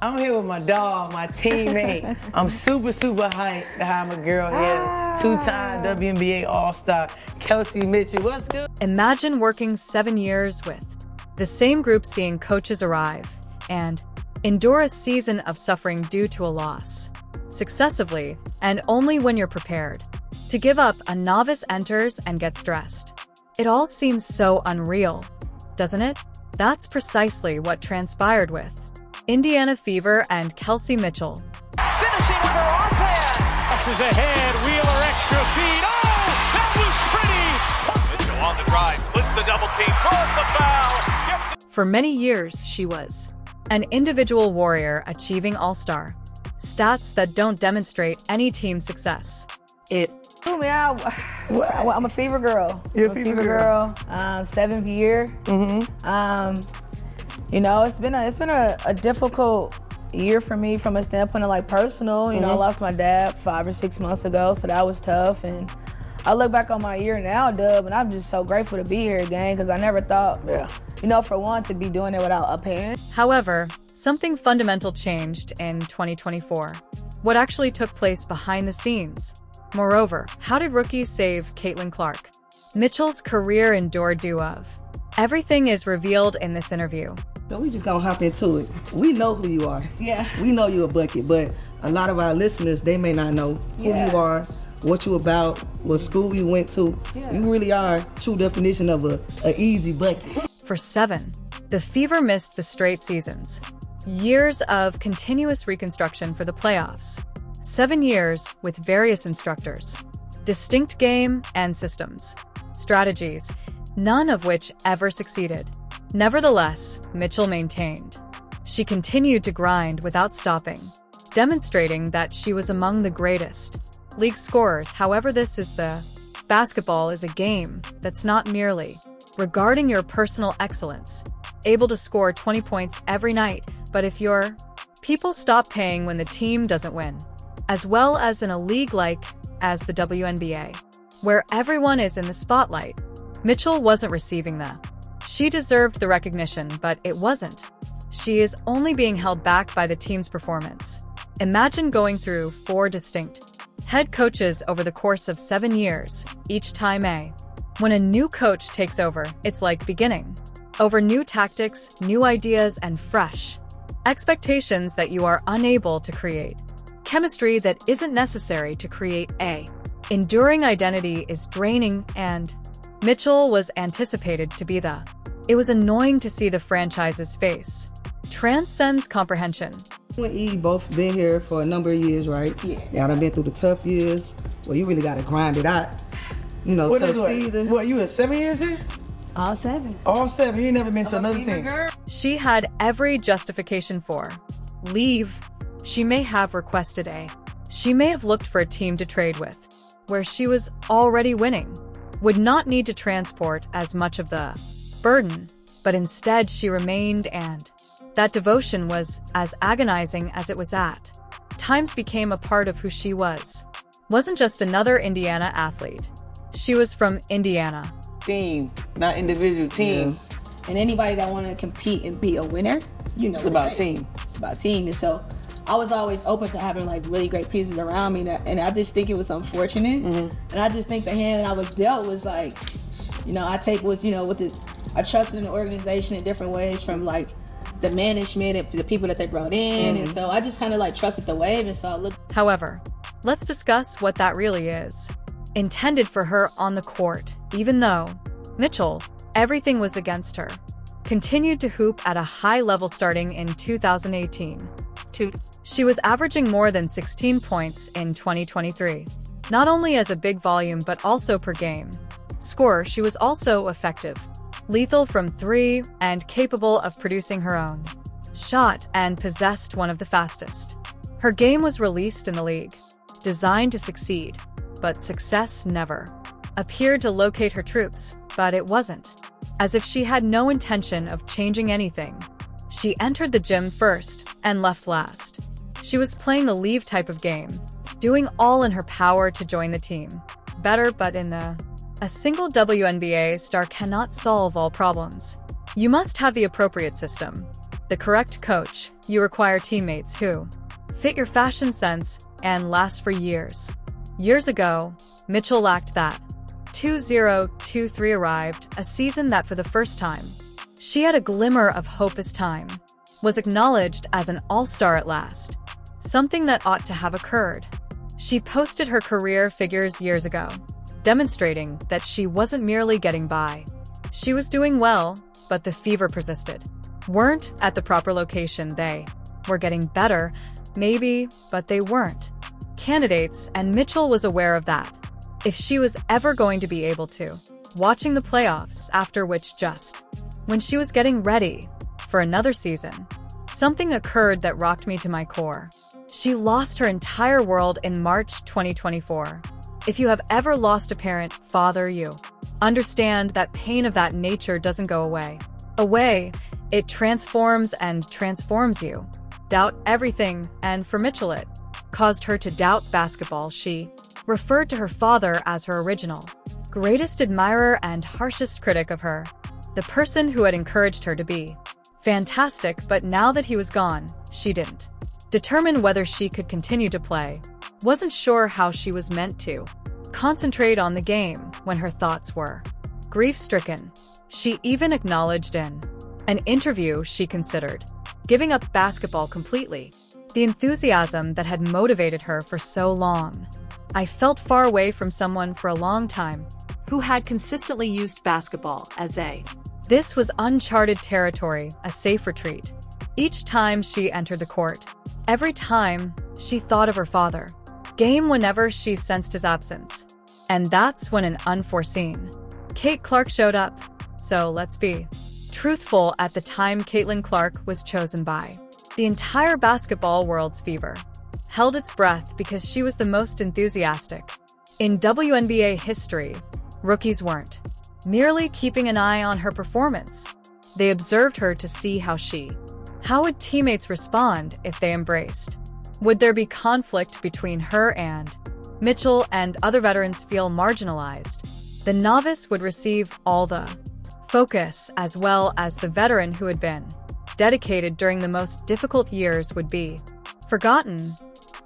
I'm here with my dog, my teammate. I'm super hyped to have my girl here. Two-time WNBA All-Star, Kelsey Mitchell. What's good? Imagine working 7 years with the same group, seeing coaches arrive and endure a season of suffering due to a loss, successively, and only when you're prepared to give up, a novice enters and gets dressed. It all seems so unreal, doesn't it? That's precisely what transpired with Indiana Fever and Kelsey Mitchell. Finishing with her offhand. Passes ahead, Wheeler extra feed. Oh, that was pretty. Mitchell on the drive, splits the double team, draws the foul. For many years, she was an individual warrior, achieving all-star stats that don't demonstrate any team success. I'm a Fever girl. You're a Fever girl. 7th year. You know, it's been a difficult year for me from a standpoint of like personal. You know, I lost my dad 5 or 6 months ago, so that was tough. And I look back on my year now, Dub, and I'm just so grateful to be here again, because I never thought, you know, for one, to be doing it without a parent. However, something fundamental changed in 2024. What actually took place behind the scenes? Moreover, how did rookies save Caitlin Clark? Mitchell's career endured due of. Everything is revealed in this interview. So we just gonna hop into it. We know who you are. Yeah. We know you a bucket, but a lot of our listeners, they may not know who you are, what you about, what school you went to. You really are true definition of a easy bucket. For 7, the Fever missed the straight seasons. Years of continuous reconstruction for the playoffs. 7 years with various instructors. Distinct game and systems. Strategies, none of which ever succeeded. Nevertheless, Mitchell maintained. She continued to grind without stopping, demonstrating that she was among the greatest league scorers. However, basketball is a game that's not merely regarding your personal excellence, able to score 20 points every night, but if people stop paying when the team doesn't win, as well as in a league like as the WNBA, where everyone is in the spotlight. Mitchell wasn't receiving that. She deserved the recognition, but it wasn't. She is only being held back by the team's performance. Imagine going through 4 distinct head coaches over the course of 7 years, each time when a new coach takes over, it's like beginning over new tactics, new ideas, and fresh expectations that you are unable to create. Chemistry that isn't necessary to create a enduring identity is draining, and Mitchell was anticipated to be the. It was annoying to see the franchise's face. Transcends comprehension. You and Eve both been here for a number of years, right? Yeah. Y'all done been through the tough years. Well, you really gotta grind it out. You know, What tough is what? season. What, you had 7 years here? All 7. All 7, you ain't never been to another team. She had every justification for leave. She may have requested she may have looked for a team to trade with, where she was already winning, would not need to transport as much of the burden, but instead she remained, and that devotion was as agonizing as it was at times became a part of who she was. Wasn't just another Indiana athlete. She was from Indiana. Team, not individual, team. And anybody that want to compete and be a winner, you know, It's about team. It's about team. And so I was always open to having like really great pieces around me, and I just think it was unfortunate. And I just think the hand I was dealt was like, you know, I trusted in the organization in different ways, from like the management and the people that they brought in. And so I just kind of like trusted the wave. And so I looked. However, let's discuss what that really is. Intended for her on the court, even though Mitchell, everything was against her. Continued to hoop at a high level starting in 2018. She was averaging more than 16 points in 2023. Not only as a big volume but also per game scorer, she was also effective, lethal from 3, and capable of producing her own shot, and possessed one of the fastest. Her game was released in the league, designed to succeed, but success never appeared to locate her troops, but it wasn't as if she had no intention of changing anything. She entered the gym first and left last. She was playing the leave type of game, doing all in her power to join the team better, but a single WNBA star cannot solve all problems. You must have the appropriate system, the correct coach, you require teammates who fit your fashion sense and last for years. Years ago, Mitchell lacked that. 2023 arrived, a season that for the first time, she had a glimmer of hope as time was acknowledged as an all-star at last, something that ought to have occurred. She posted her career figures years ago, demonstrating that she wasn't merely getting by. She was doing well, but the fever persisted. Weren't at the proper location. They were getting better, maybe, but they weren't candidates, and Mitchell was aware of that. If she was ever going to be able to, watching the playoffs, after which just when she was getting ready for another season, something occurred that rocked me to my core. She lost her entire world in March 2024. If you have ever lost a parent, father, you understand that pain of that nature doesn't go away. It transforms and transforms you. Doubt everything, and for Mitchell it caused her to doubt basketball. She referred to her father as her original, greatest admirer and harshest critic of her, the person who had encouraged her to be fantastic, but now that he was gone, she didn't determine whether she could continue to play. Wasn't sure how she was meant to concentrate on the game when her thoughts were grief-stricken. She even acknowledged in an interview she considered giving up basketball completely. The enthusiasm that had motivated her for so long. I felt far away from someone for a long time who had consistently used basketball as this was uncharted territory, a safe retreat. Each time she entered the court, every time she thought of her father, game whenever she sensed his absence. And that's when an unforeseen Kate Clark showed up. So let's be truthful, at the time Caitlin Clark was chosen by the entire basketball world's fever held its breath because she was the most enthusiastic. In WNBA history, rookies weren't merely keeping an eye on her performance. They observed her to see how would teammates respond if they embraced? Would there be conflict between her and Mitchell, and other veterans feel marginalized? The novice would receive all the focus, as well as the veteran who had been dedicated during the most difficult years would be forgotten.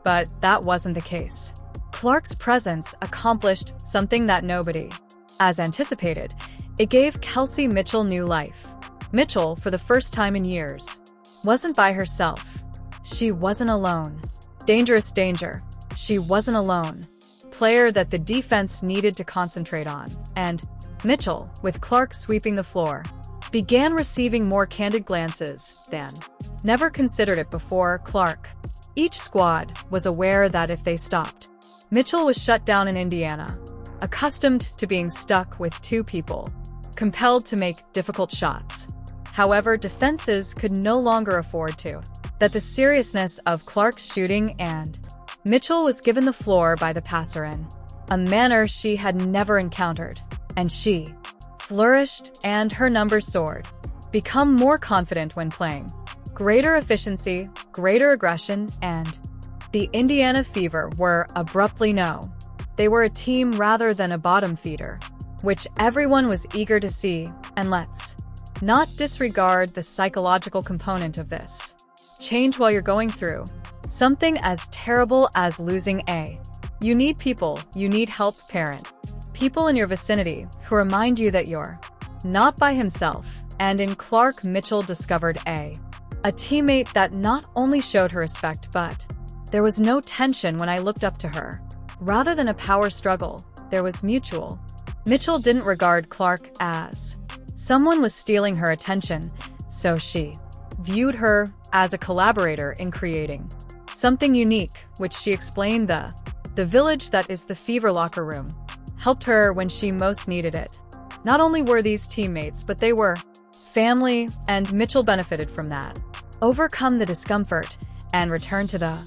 But that wasn't the case. Clark's presence accomplished something that nobody as anticipated. It gave Kelsey Mitchell new life. Mitchell, for the first time in years, wasn't by herself. She wasn't alone. Dangerous danger. She wasn't alone. Player that the defense needed to concentrate on. And Mitchell, with Clark sweeping the floor, began receiving more candid glances than never considered it before. Clark. Each squad was aware that if they stopped, Mitchell was shut down in Indiana, accustomed to being stuck with two people, compelled to make difficult shots. However, defenses could no longer afford to. That the seriousness of Clark's shooting, and Mitchell was given the floor by the passer in a manner she had never encountered, and she flourished and her numbers soared. Become more confident when playing. Greater efficiency, greater aggression, and the Indiana Fever were abruptly no. They were a team rather than a bottom feeder, which everyone was eager to see, and let's not disregard the psychological component of this. Change while you're going through something as terrible as losing a. You need people, you need help, parent. People in your vicinity who remind you that you're not by himself, and in Clark, Mitchell discovered a teammate that not only showed her respect, but there was no tension when I looked up to her. Rather than a power struggle, there was mutual. Mitchell didn't regard Clark as someone was stealing her attention, so she viewed her as a collaborator in creating something unique, which she explained the village that is the Fever locker room helped her when she most needed it. Not only were these teammates, but they were family, and Mitchell benefited from that. Overcome the discomfort and return to the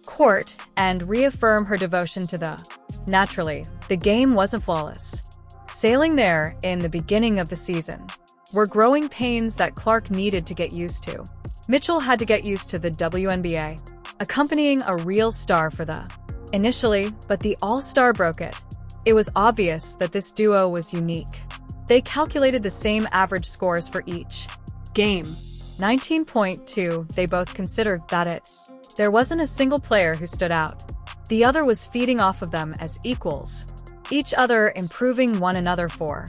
court and reaffirm her devotion to the. Naturally, the game wasn't flawless. Sailing there in the beginning of the season were growing pains that Clark needed to get used to. Mitchell had to get used to the WNBA, accompanying a real star for the initially, but the all-star broke it. It was obvious that this duo was unique. They calculated the same average scores for each game, 19.2, they both considered that it. There wasn't a single player who stood out. The other was feeding off of them as equals, each other improving one another for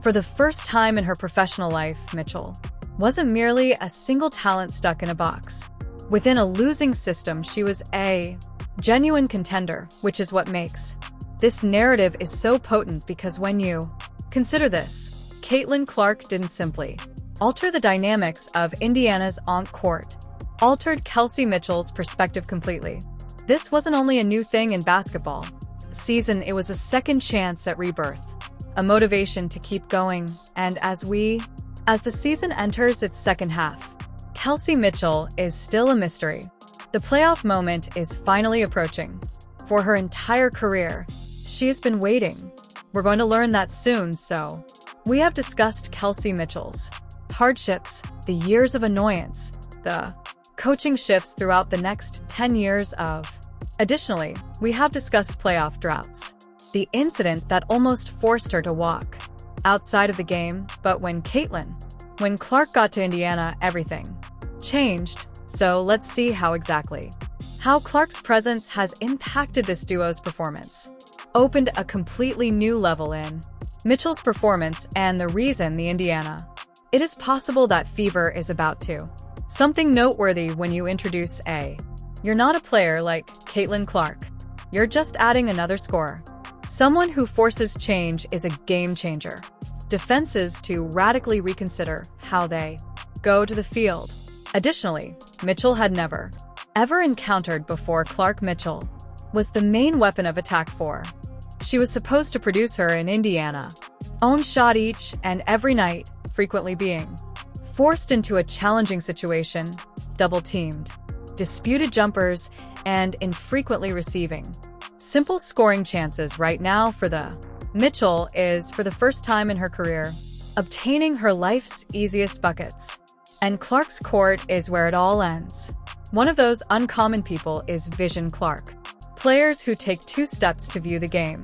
the first time in her professional life, Mitchell wasn't merely a single talent stuck in a box. Within a losing system, she was a genuine contender, which is what makes this narrative is so potent because when you consider this, Caitlin Clark didn't simply alter the dynamics of Indiana's on-court, altered Kelsey Mitchell's perspective completely. This wasn't only a new thing in basketball season, it was a second chance at rebirth, a motivation to keep going, and as the season enters its second half, Kelsey Mitchell is still a mystery. The playoff moment is finally approaching. For her entire career, she has been waiting. We're going to learn that soon, so we have discussed Kelsey Mitchell's hardships, the years of annoyance, the coaching shifts throughout the next 10 years of. Additionally, we have discussed playoff droughts, the incident that almost forced her to walk outside of the game, but when Clark got to Indiana, everything changed. So let's see how Clark's presence has impacted this duo's performance, opened a completely new level in Mitchell's performance, and the reason the Indiana. It is possible that fever is about to. Something noteworthy when you introduce a. You're not a player like Caitlin Clark. You're just adding another scorer. Someone who forces change is a game changer. Defenses to radically reconsider how they go to the field. Additionally, Mitchell had never, ever encountered before Clark. Mitchell was the main weapon of attack for. She was supposed to produce her in Indiana. Own shot each and every night, frequently being forced into a challenging situation, double-teamed, disputed jumpers, and infrequently receiving simple scoring chances. Right now for the Mitchell is, for the first time in her career, obtaining her life's easiest buckets. And Clark's court is where it all ends. One of those uncommon people is Vision Clark. Players who take 2 steps to view the game.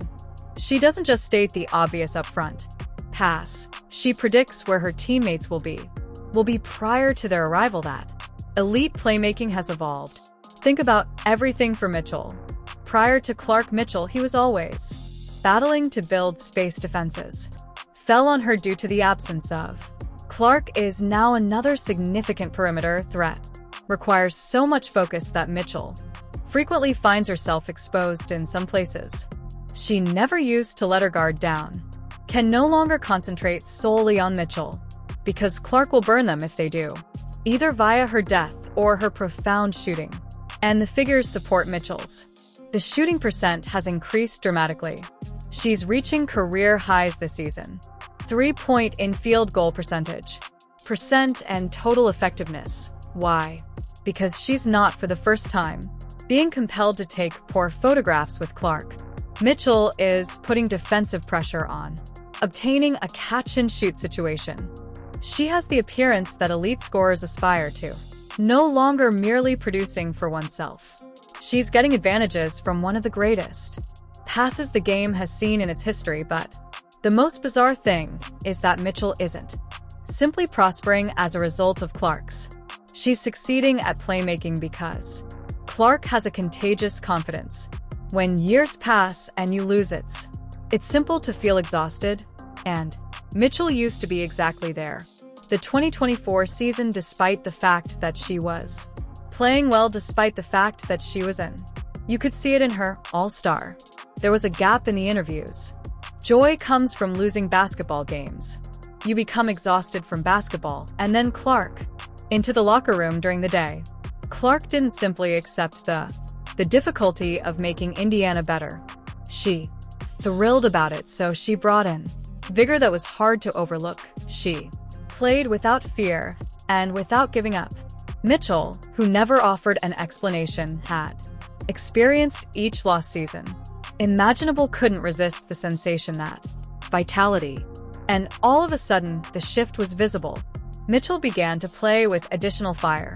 She doesn't just state the obvious up front. Pass. She predicts where her teammates will be prior to their arrival. That elite playmaking has evolved. Think about everything for Mitchell. Prior to Clark. Mitchell, he was always battling to build space defenses. Fell on her due to the absence of. Clark is now another significant perimeter threat. Requires so much focus that Mitchell frequently finds herself exposed in some places she never used to let her guard down. Can no longer concentrate solely on Mitchell, because Clark will burn them if they do, either via her death or her profound shooting. And the figures support Mitchell's. The shooting percent has increased dramatically. She's reaching career highs this season. 3-point in-field goal percentage, and total effectiveness. Why? Because she's not, for the first time, being compelled to take poor photographs with Clark. Mitchell is putting defensive pressure on, obtaining a catch-and-shoot situation. She has the appearance that elite scorers aspire to, no longer merely producing for oneself. She's getting advantages from one of the greatest passes the game has seen in its history, but the most bizarre thing is that Mitchell isn't simply prospering as a result of Clark's. She's succeeding at playmaking because Clark has a contagious confidence. When years pass and you lose it's simple to feel exhausted, and Mitchell used to be exactly there. The 2024 season, despite the fact that she was playing well, despite the fact that she was in, you could see it in her all-star. There was a gap in the interviews. Joy comes from losing basketball games. You become exhausted from basketball, and then Clark. Into the locker room during the day. Clark didn't simply accept the difficulty of making Indiana better. She thrilled about it, so she brought in vigor that was hard to overlook. She played without fear and without giving up. Mitchell, who never offered an explanation, had experienced each lost season imaginable, couldn't resist the sensation, that vitality. And all of a sudden, the shift was visible. Mitchell began to play with additional fire.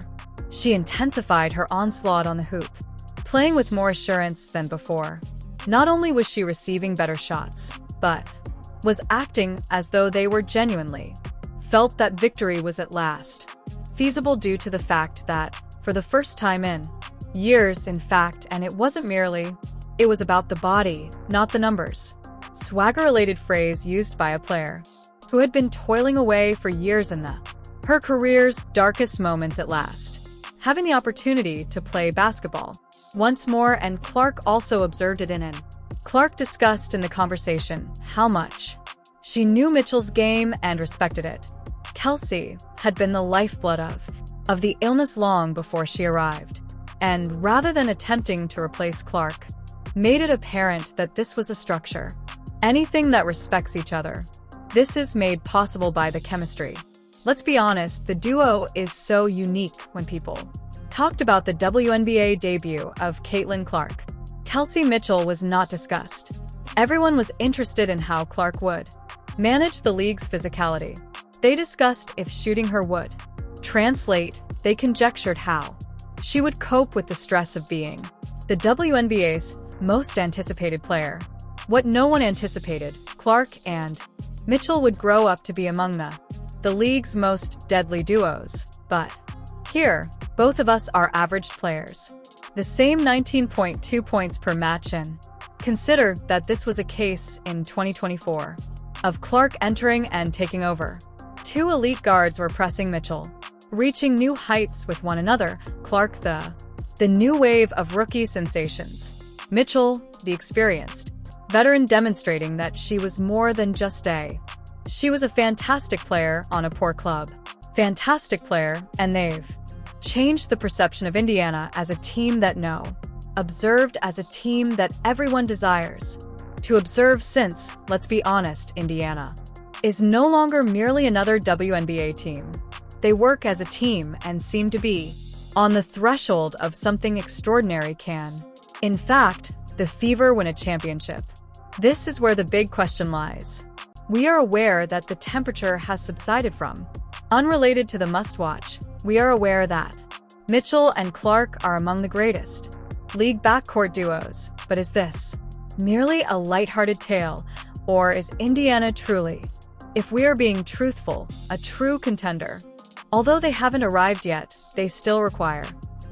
She intensified her onslaught on the hoop, playing with more assurance than before. Not only was she receiving better shots, but was acting as though they were genuinely felt that victory was at last feasible due to the fact that, for the first time in years, in fact, and it was about the body, not the numbers. Swagger-related phrase used by a player who had been toiling away for years in her career's darkest moments at last, having the opportunity to play basketball once more, and Clark also observed it in. Clark discussed in the conversation how much she knew Mitchell's game and respected it. Kelsey had been the lifeblood of the illness long before she arrived, and rather than attempting to replace Clark, made it apparent that this was a structure. Anything that respects each other. This is made possible by the chemistry. Let's be honest, the duo is so unique. When people talked about the WNBA debut of Caitlin Clark, Kelsey Mitchell was not discussed. Everyone was interested in how Clark would manage the league's physicality. They discussed if shooting her would translate. They conjectured how she would cope with the stress of being the WNBA's most anticipated player. What no one anticipated, Clark and Mitchell would grow up to be among the league's most deadly duos. But here, both of us are average players. The same 19.2 points per match, and consider that this was a case in 2024 of Clark entering and taking over. Two elite guards were pressing Mitchell, reaching new heights with one another. Clark, the new wave of rookie sensations. Mitchell, the experienced veteran, demonstrating that she was more than just she was a fantastic player on a poor club. Fantastic player, and they've changed the perception of Indiana as a team that observed as a team that everyone desires to observe, since, let's be honest, Indiana is no longer merely another WNBA team. They work as a team and seem to be on the threshold of something extraordinary. Can, in fact, the Fever win a championship? This is where the big question lies. We are aware that the temperature has subsided from. Unrelated to the must-watch, we are aware that Mitchell and Clark are among the greatest league backcourt duos. But is this merely a lighthearted tale, or is Indiana truly, if we are being truthful, a true contender? Although they haven't arrived yet, they still require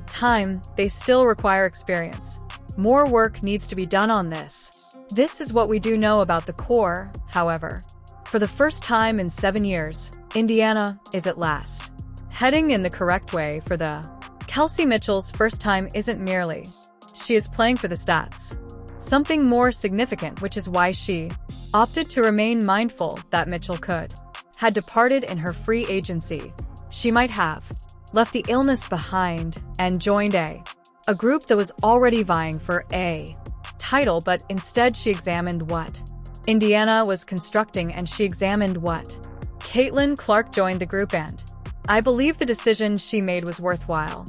time, they still require experience. More work needs to be done on this. This is what we do know about the core, however. For the first time in 7 years, Indiana is at last heading in the correct way. For the Kelsey Mitchell's first time isn't merely she is playing for the stats. Something more significant, which is why she opted to remain mindful that Mitchell had departed in her free agency. She might have left the illness behind and joined a group that was already vying for a title, but instead she examined what Indiana was constructing, and she examined what Caitlin Clark joined the group, and I believe the decision she made was worthwhile.